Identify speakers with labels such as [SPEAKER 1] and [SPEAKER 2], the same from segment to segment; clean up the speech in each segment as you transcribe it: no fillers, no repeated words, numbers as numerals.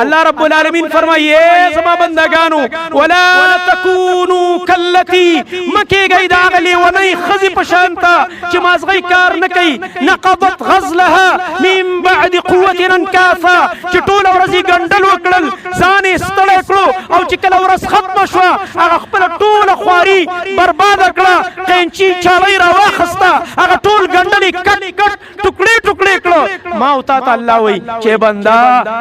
[SPEAKER 1] الله رب العالمین فرمایي زما بندگانو ولا تكونوا كالتي مکه گئی دا غلی ونی خزی پشانتا چې مازغی کار نه کوي نقضت غزلها من بعد قوه انکافا چې ټول ورځي ګندل وکړل ځان یې ستړی کړو او چې کله ورځ ختمه شوه هغه خپله ټوله خواري برباده کړه قینچي چاړۍ راواخسته هغه ټول ګندل یې کټ کټ ټوکړې ټوکړې کړه ما او تا ته الله وایي چې بنده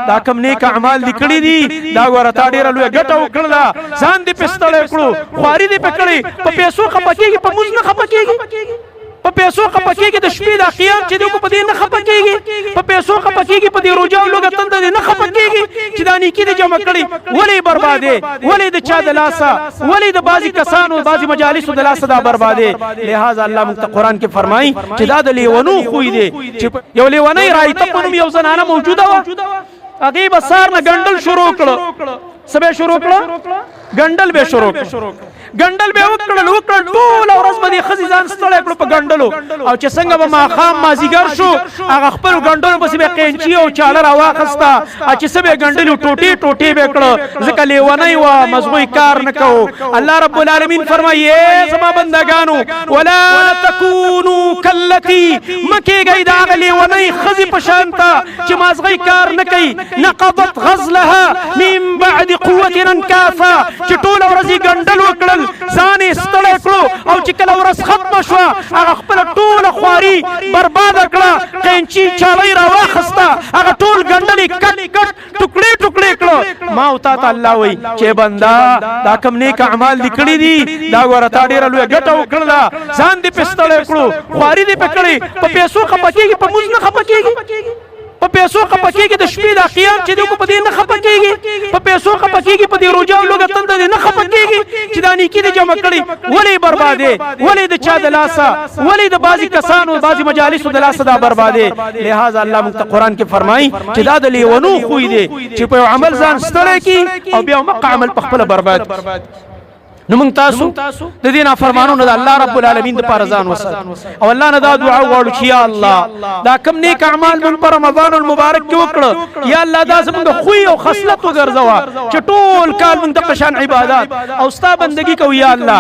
[SPEAKER 1] دا کوم نیک اعمال دي کړي دي دا ګوره تا ډېره لویه ګټه وکړله ځان دې پې ستړی کړو خواري دې پې کړې په پیسو خفه کېږي په مونځ نه خفه کېږي په پیسو خفه کېږي د شپې دا قیام چې دی په دې نه خفه کېږي په پیسو خفه کېږي په دې روژه او لوږه تنده دې نه خفه کېږي چې دا نیکي دې جمع کړي ولې بربادې ولې د چا د لاسه ولې د بعضې کسانو بعضې مجالسو د لاسه دا بربادې لہذا الله موږ ته قرآن کې فرمایي چې دا د لیونو خوی دی چې یو لیونۍ رایته په نوم یو زنانه موجوده وه هغې به سهار نه ګنډل شروع کړه څه به یې شروع کړه ګنډل به شروع کړه ګنډل به وکړل ټوله ورځ به دې ښځې ځان ستړی کړو په ګنډلو او چې څنګه به ماښام مازدیګر شو هغه خپلو ګنډلو پسې به یې قینچي او چاړه راواخسته او چې څه به یې ګنډلي ټوټې ټوټې به یې کړه ځکه لیونۍ وه مزغوی کار نه کوو الله رب العالمین فرمایي زما بندګانو ولا تکونو کالتي مه کېږئ د هغه لیونۍ ښځې په شان ته چې مازغی کار نه کوي نقضت غزلها من بعد قوة انکافا چې ټوله ورځ یې ګنډل وکړل ځان یې ستړی کړو او چې کله ورځ ختمه شوه هغه خپله ټوله خواري برباده کړه قینچي چاړۍ راواخسته هغه ټول ګنډل یې کټ کټ ټوکړې ټوکړې کړه ما او تا ته الله وایي چې بنده دا کوم نیک اعمال دي کړي دي دا ګوره تا ډېره لویه ګټه وکړله ځان دې پې ستړی کړو خواري دې پې کړې په پیسو خفه کېږي په مونځ نه خفه کېږي په پیسو خفه کېږي د شپې دا قیام چې دی په دې نه خفه کېږي په پیسو خفه کېږي په دې روژه او لوږه تنده دې نه خفه کېږي چې دا نیکي دې جمع کړي ولې بربادې ولې د چا د لاسه ولې د بعضې کسانو بعضې مجالسو د لاسه دا بربادې لہذا الله موږ ته قرآن کې فرمایي چې دا د لیونو خوی دی چې په یو عمل ځان ستړی کړي او بیا مقه عمل په خپله برباد نو موږ تاسو د دې نافرمانونو د الله رب العالمین دپاره ځان وساتو او الله نه دا دعا غواړو چې یا الله دا کوم نیک اعمال موږ په رمضان المبارک کې وکړه یا الله دا زموږ خوی او خصلت وګرځوه چې ټول کال موږ دغه شان عبادات او ستا بندګي کوو یا الله